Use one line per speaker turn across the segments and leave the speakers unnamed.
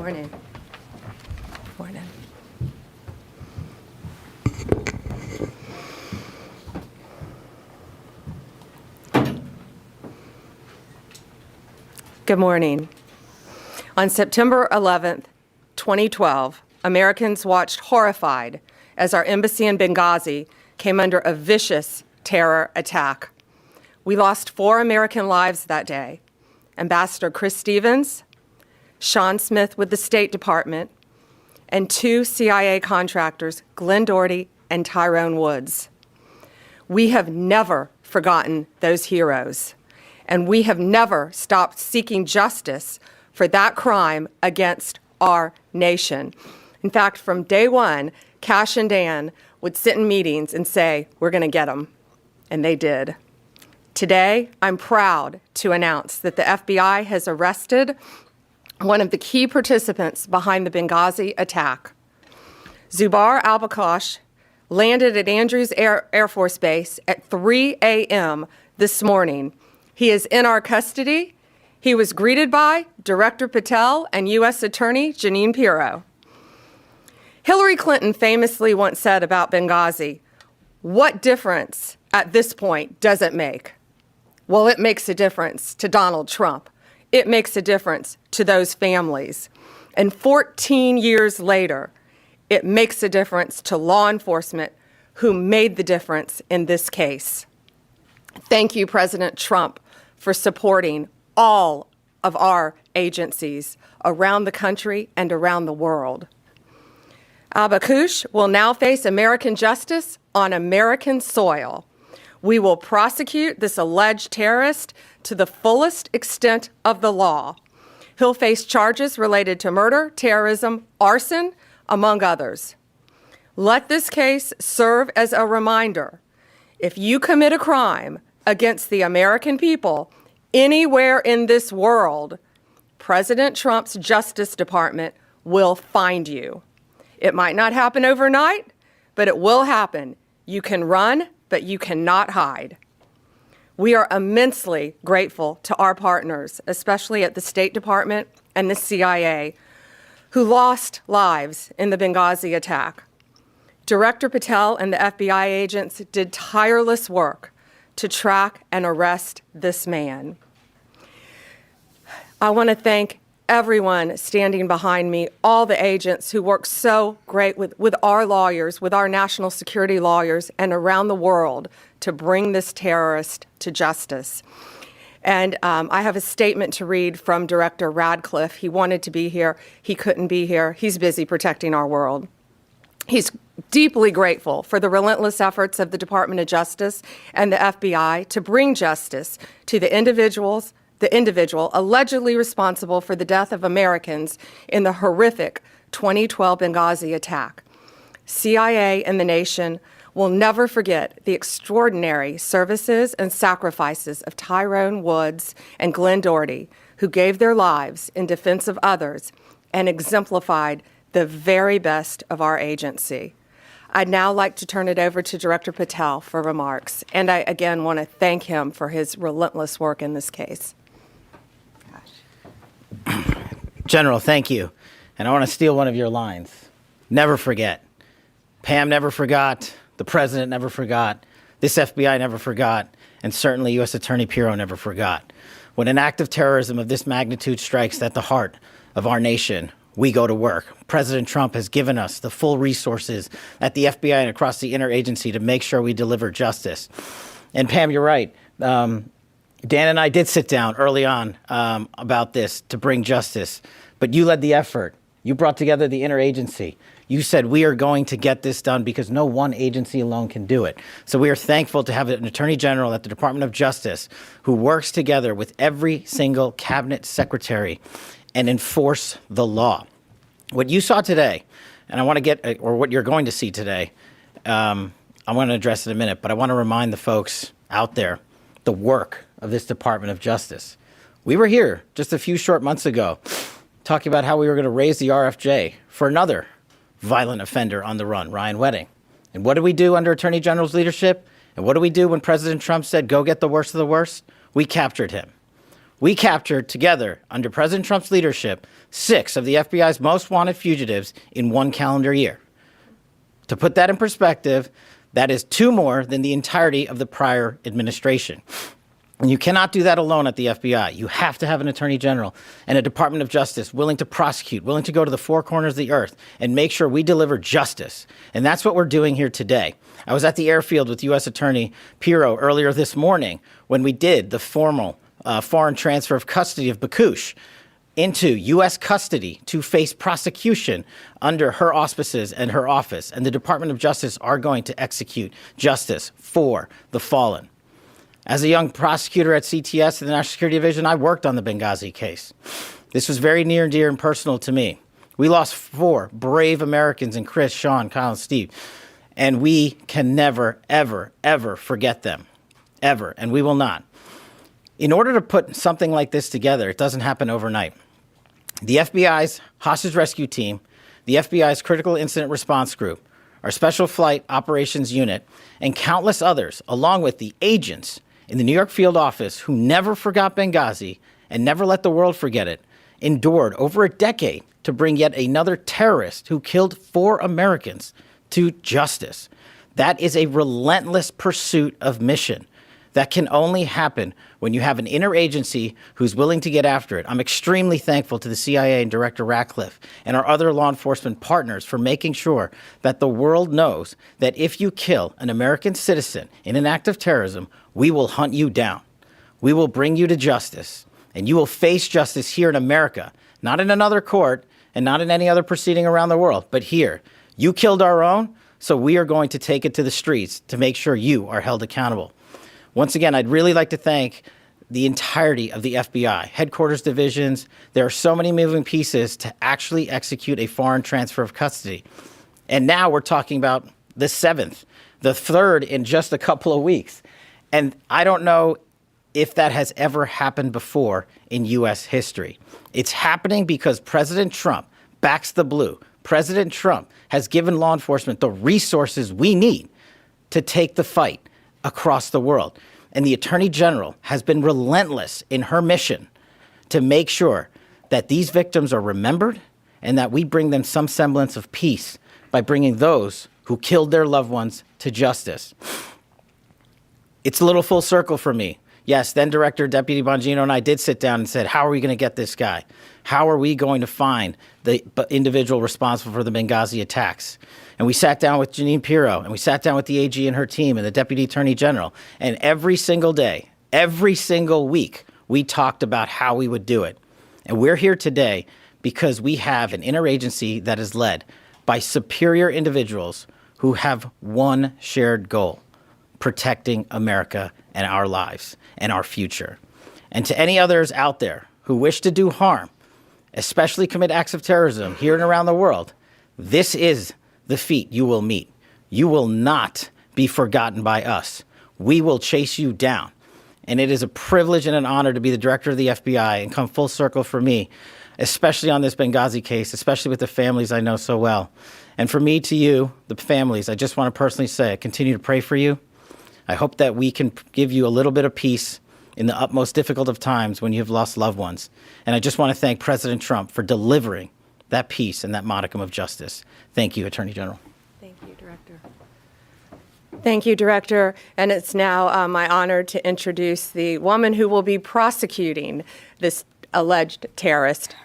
Morning. Morning. Good morning. On September 11th, 2012, Americans watched horrified as our embassy in Benghazi came under a vicious terror attack. We lost 4 American lives that day. Ambassador Chris Stevens, Sean Smith with the State Department, and 2 CIA contractors, Glenn Doherty and Tyrone Woods. We have never forgotten those heroes, and we have never stopped seeking justice for that crime against our nation. In fact, from day one, Cash and Dan would sit in meetings and say, "We're going to get them," and they did. Today, I'm proud to announce that the FBI has arrested one of the key participants behind the Benghazi attack. Zubair al-Bakhash landed at Andrews Air Force Base at 3 a.m. this morning. He is in our custody. He was greeted by Director Patel and U.S. Attorney Jeanine Pirro. Hillary Clinton famously once said about Benghazi, "What difference at this point does it make?" Well, it makes a difference to Donald Trump. It makes a difference to those families. And 14 years later, it makes a difference to law enforcement who made the difference in this case. Thank you, President Trump, for supporting all of our agencies around the country and around the world. Al-Bakhash will now face American justice on American soil. We will prosecute this alleged terrorist to the fullest extent of the law. He'll face charges related to murder, terrorism, arson, among others. Let this case serve as a reminder. If you commit a crime against the American people anywhere in this world, President Trump's Justice Department will find you. It might not happen overnight, but it will happen. You can run, but you cannot hide. We are immensely grateful to our partners, especially at the State Department and the CIA, who lost lives in the Benghazi attack. Director Patel and the FBI agents did tireless work to track and arrest this man. I want to thank everyone standing behind me, all the agents who work so great with our lawyers, with our national security lawyers, and around the world to bring this terrorist to justice. And I have a statement to read from Director Radcliffe. He wanted to be here. He couldn't be here. He's busy protecting our world. He's deeply grateful for the relentless efforts of the Department of Justice and the FBI to bring justice to the individual allegedly responsible for the death of Americans in the horrific 2012 Benghazi attack. CIA and the nation will never forget the extraordinary services and sacrifices of Tyrone Woods and Glenn Doherty, who gave their lives in defense of others and exemplified the very best of our agency. I'd now like to turn it over to Director Patel for remarks, and I again want to thank him for his relentless work in this case.
General, thank you. And I want to steal one of your lines. Never forget. Pam never forgot. The president never forgot. This FBI never forgot. And certainly U.S. Attorney Pirro never forgot. When an act of terrorism of this magnitude strikes at the heart of our nation, we go to work. President Trump has given us the full resources at the FBI and across the interagency to make sure we deliver justice. And Pam, you're right. Dan and I did sit down early on about this to bring justice, but you led the effort. You brought together the interagency. You said we are going to get this done because no one agency alone can do it. So we are thankful to have an Attorney General at the Department of Justice who works together with every single cabinet secretary and enforce the law. What you saw today, and I want to get, or what you're going to see today, I want to address in a minute, but I want to remind the folks out there the work of this Department of Justice. We were here just a few short months ago talking about how we were going to raise the RFJ for another violent offender on the run, Ryan Wedding. And what did we do under Attorney General's leadership? And what do we do when President Trump said, go get the worst of the worst? We captured him. We captured together, under President Trump's leadership, 6 of the FBI's most wanted fugitives in 1 calendar year. To put that in perspective, that is 2 more than the entirety of the prior administration. And you cannot do that alone at the FBI. You have to have an attorney general and a Department of Justice willing to prosecute, willing to go to the 4 corners of the earth and make sure we deliver justice. And that's what we're doing here today. I was at the airfield with U.S. Attorney Pirro earlier this morning when we did the formal foreign transfer of custody of Bakush into U.S. custody to face prosecution under her auspices and her office. And the Department of Justice are going to execute justice for the fallen. As a young prosecutor at CTS, the National Security Division, I worked on the Benghazi case. This was very near and dear and personal to me. We lost 4 brave Americans in Chris, Sean, Kyle, and Steve. And we can never, ever, ever forget them. Ever. And we will not. In order to put something like this together, it doesn't happen overnight. The FBI's hostage rescue team, the FBI's critical incident response group, our special flight operations unit, and countless others, along with the agents in the New York field office who never forgot Benghazi and never let the world forget it, endured over a decade to bring yet another terrorist who killed 4 Americans to justice. That is a relentless pursuit of mission that can only happen when you have an interagency who's willing to get after it. I'm extremely thankful to the CIA and Director Ratcliffe and our other law enforcement partners for making sure that the world knows that if you kill an American citizen in an act of terrorism, we will hunt you down. We will bring you to justice, and you will face justice here in America, not in another court and not in any other proceeding around the world, but here. You killed our own, so we are going to take it to the streets to make sure you are held accountable. Once again, I'd really like to thank the entirety of the FBI, headquarters divisions. There are so many moving pieces to actually execute a foreign transfer of custody. And now we're talking about the 7th, the 3rd in just a couple of weeks. And I don't know if that has ever happened before in U.S. history. It's happening because President Trump backs the blue. President Trump has given law enforcement the resources we need to take the fight across the world. And the Attorney General has been relentless in her mission to make sure that these victims are remembered and that we bring them some semblance of peace by bringing those who killed their loved ones to justice. It's a little full circle for me. Yes, then Director Deputy Bongino and I did sit down and said, how are we going to get this guy? How are we going to find the individual responsible for the Benghazi attacks? And we sat down with Jeanine Pirro, and we sat down with the AG and her team and the Deputy Attorney General. And every single day, every single week, we talked about how we would do it. And we're here today because we have an interagency that is led by superior individuals who have one shared goal: protecting America and our lives and our future. And to any others out there who wish to do harm, especially commit acts of terrorism here and around the world, this is the feat you will meet. You will not be forgotten by us. We will chase you down. And it is a privilege and an honor to be the director of the FBI and come full circle for me, especially on this Benghazi case, especially with the families I know so well. And for me to you, the families, I just want to personally say, I continue to pray for you. I hope that we can give you a little bit of peace in the utmost difficult of times when you have lost loved ones. And I just want to thank President Trump for delivering that peace and that modicum of justice. Thank you, Attorney General.
Thank you, Director. Thank you, Director. And it's now my honor to introduce the woman who will be prosecuting this alleged terrorist,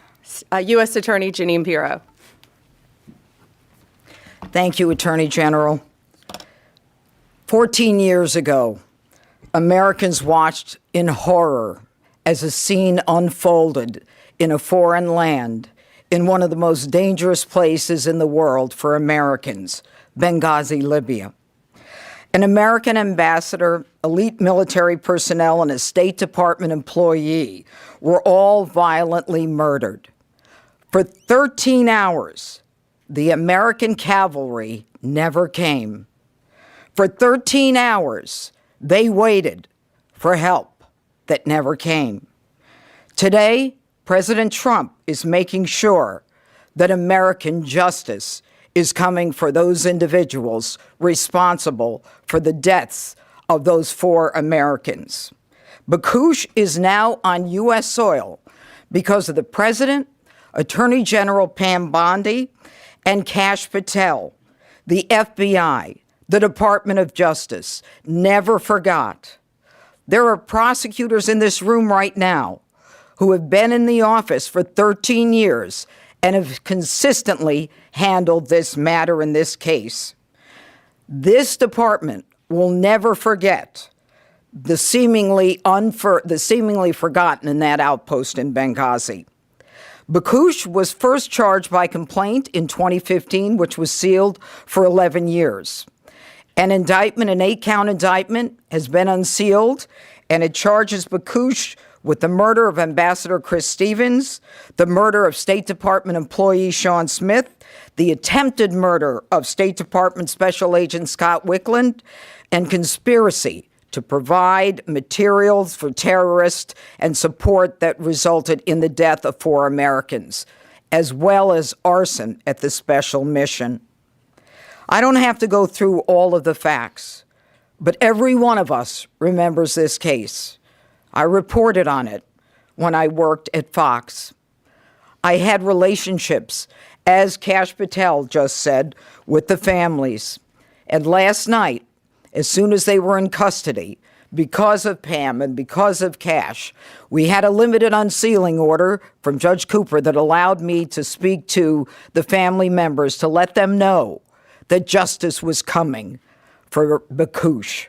U.S. Attorney Jeanine Pirro.
Thank you, Attorney General. 14 years ago, Americans watched in horror as a scene unfolded in a foreign land, in one of the most dangerous places in the world for Americans, Benghazi, Libya. An American ambassador, elite military personnel, and a State Department employee were all violently murdered. For 13 hours, the American cavalry never came. For 13 hours, they waited for help that never came. Today, President Trump is making sure that American justice is coming for those individuals responsible for the deaths of those 4 Americans. Bakush is now on U.S. soil because of the President, Attorney General Pam Bondi, and Kash Patel. The FBI, the Department of Justice, never forgot. There are prosecutors in this room right now who have been in the office for 13 years and have consistently handled this matter in this case. This department will never forget the seemingly forgotten in that outpost in Benghazi. Bakush was first charged by complaint in 2015, which was sealed for 11 years. An 8-count indictment, has been unsealed, and it charges Bakush with the murder of Ambassador Chris Stevens, the murder of State Department employee Sean Smith, the attempted murder of State Department Special Agent Scott Wickland, and conspiracy to provide materials for terrorists and support that resulted in the death of 4 Americans, as well as arson at the special mission. I don't have to go through all of the facts, but every one of us remembers this case. I reported on it when I worked at Fox. I had relationships, as Kash Patel just said, with the families. And last night, as soon as they were in custody, because of Pam and because of Kash, we had a limited unsealing order from Judge Cooper that allowed me to speak to the family members to let them know that justice was coming for Bakush.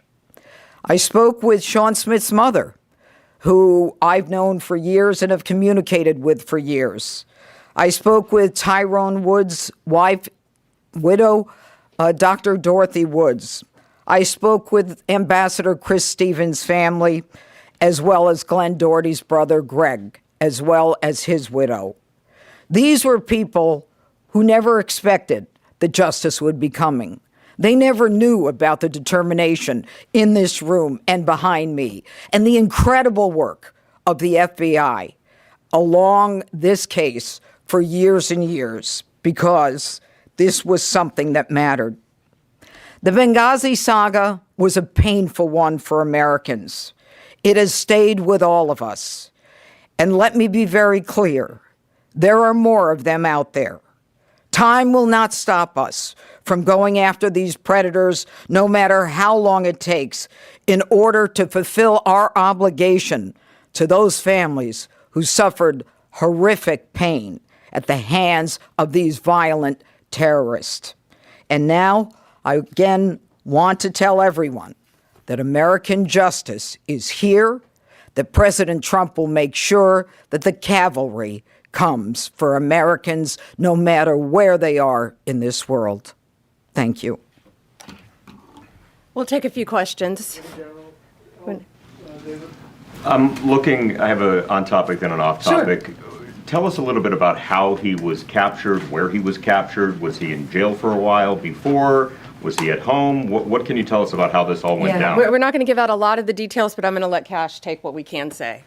I spoke with Sean Smith's mother, who I've known for years and have communicated with for years. I spoke with Tyrone Woods' widow, Dr. Dorothy Woods. I spoke with Ambassador Chris Stevens' family, as well as Glenn Doherty's brother, Greg, as well as his widow. These were people who never expected that justice would be coming. They never knew about the determination in this room and behind me, and the incredible work of the FBI along this case for years and years, because this was something that mattered. The Benghazi saga was a painful one for Americans. It has stayed with all of us. And let me be very clear, there are more of them out there. Time will not stop us from going after these predators, no matter how long it takes, in order to fulfill our obligation to those families who suffered horrific pain at the hands of these violent terrorists. And now, I again want to tell everyone that American justice is here, that President Trump will make sure that the cavalry comes for Americans no matter where they are in this world. Thank you.
We'll take a few questions.
I have a on topic then an off topic. Sure. Tell us a little bit about how he was captured, where he was captured. Was he in jail for a while before? Was he at home? What can you tell us about how this all went down?
We're not going to give out a lot of the details, but I'm going to let Kash take what we can say.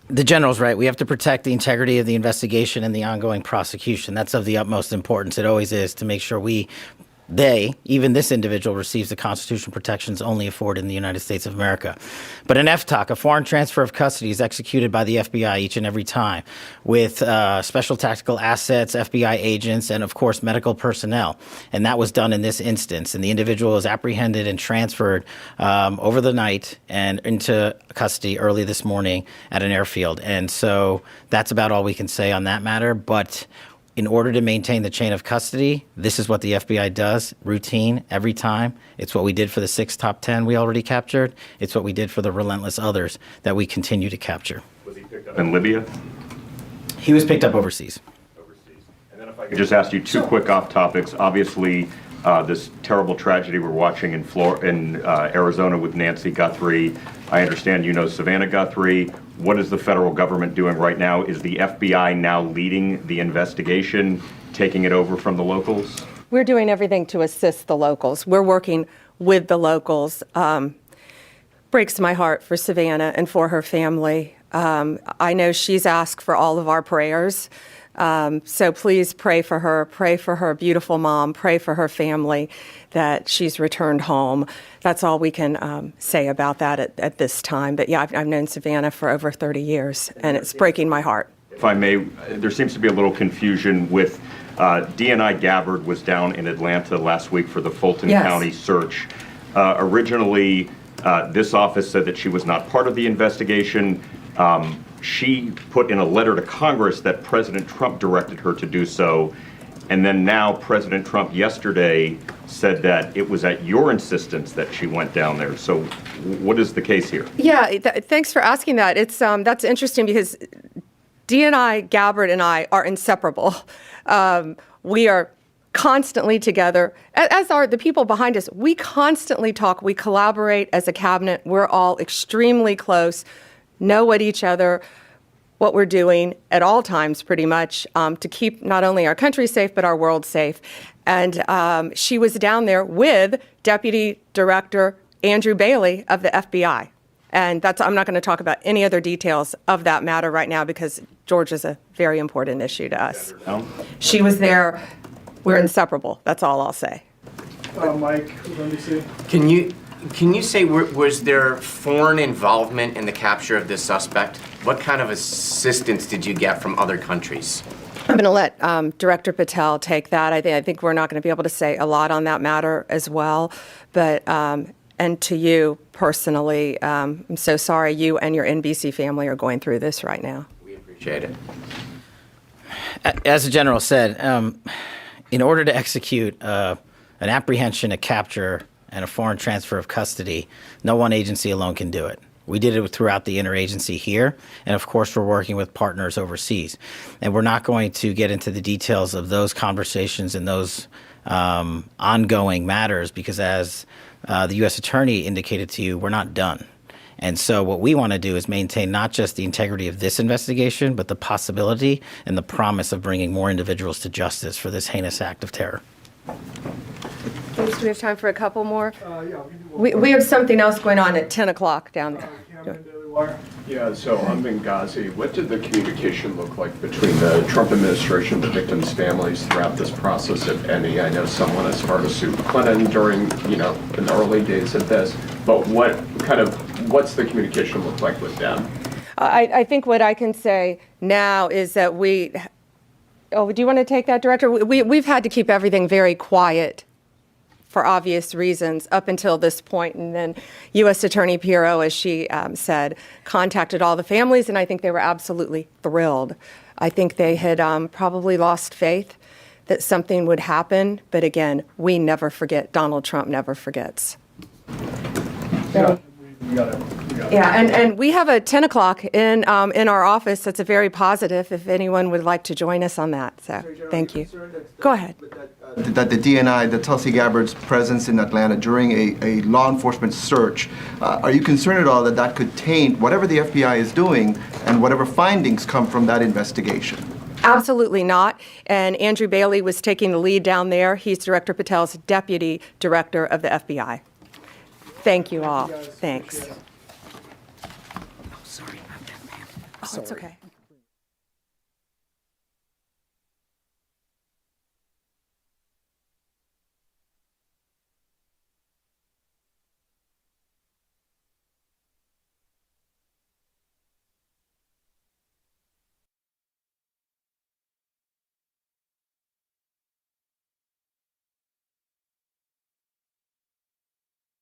The general's right. We have to protect the integrity of the investigation and the ongoing prosecution. That's of the utmost importance. It always is, to make sure even this individual receives the constitutional protections only afforded in the United States of America. But an FTOC, a foreign transfer of custody, is executed by the FBI each and every time with special tactical assets, FBI agents, and of course medical personnel. And that was done in this instance. And the individual was apprehended and transferred over the night and into custody early this morning at an airfield. And so that's about all we can say on that matter. But in order to maintain the chain of custody, this is what the FBI does, routine, every time. It's what we did for the 6 top 10 we already captured. It's what we did for the relentless others that we continue to capture.
Was he picked up in Libya?
He was picked up overseas.
And then if I could just ask you two quick off topics. Obviously, this terrible tragedy we're watching in Arizona with Nancy Guthrie. I understand you know Savannah Guthrie. What is the federal government doing right now? Is the FBI now leading the investigation, taking it over from the locals?
We're doing everything to assist the locals. We're working with the locals. Breaks my heart for Savannah and for her family. I know she's asked for all of our prayers. So please pray for her beautiful mom, pray for her family that she's returned home. That's all we can say about that at this time. But yeah, I've known Savannah for over 30 years, and it's breaking my heart.
If I may, there seems to be a little confusion with DNI Gabbard was down in Atlanta last week for the Fulton
Yes.
County search. Originally, this office said that she was not part of the investigation. She put in a letter to Congress that President Trump directed her to do so. And then now President Trump yesterday said that it was at your insistence that she went down there. So what is the case here?
Yeah, thanks for asking that. It's that's interesting because DNI Gabbard and I are inseparable. We are constantly together, as are the people behind us. We constantly talk. We collaborate as a cabinet. We're all extremely close, know what we're doing at all times, pretty much, to keep not only our country safe, but our world safe. And she was down there with Deputy Director Andrew Bailey of the FBI. And I'm not going to talk about any other details of that matter right now because Georgia's a very important issue to us. She was there. We're inseparable. That's all I'll say.
Mike, let me see.
Can you say, was there foreign involvement in the capture of this suspect? What kind of assistance did you get from other countries?
I'm going to let Director Patel take that. I think we're not going to be able to say a lot on that matter as well. But and to you personally, I'm so sorry you and your NBC family are going through this right now.
We appreciate it.
As the general said, in order to execute an apprehension, a capture, and a foreign transfer of custody, no one agency alone can do it. We did it throughout the interagency here, and of course we're working with partners overseas. And we're not going to get into the details of those conversations and those ongoing matters because as the U.S. Attorney indicated to you, we're not done. And so what we want to do is maintain not just the integrity of this investigation, but the possibility and the promise of bringing more individuals to justice for this heinous act of terror.
Thanks. Do we have time for a couple more?
Yeah,
We have something else going on at 10 o'clock down there.
Cameron, Daily Wire. Yeah, so on Benghazi, what did the communication look like between the Trump administration, the victims' families throughout this process, if any? I know someone as far as Sue Clinton during, in the early days of this, but what's the communication look like with them?
I think what I can say now is that do you want to take that, Director? We've had to keep everything very quiet for obvious reasons up until this point. And then U.S. Attorney Pirro, as she said, contacted all the families, and I think they were absolutely thrilled. I think they had probably lost faith that something would happen. But again, we never forget. Donald Trump never forgets.
Yeah, we got it.
Yeah, and we have a 10 o'clock in our office that's a very positive if anyone would like to join us on that. So thank you. Go ahead.
That the DNI, the Tulsi Gabbard's presence in Atlanta during a law enforcement search, are you concerned at all that that could taint whatever the FBI is doing and whatever findings come from that investigation?
Absolutely not. And Andrew Bailey was taking the lead down there. He's Director Patel's deputy director of the FBI. Thank you all. Thanks.
Sorry about that, man.
Oh, it's okay.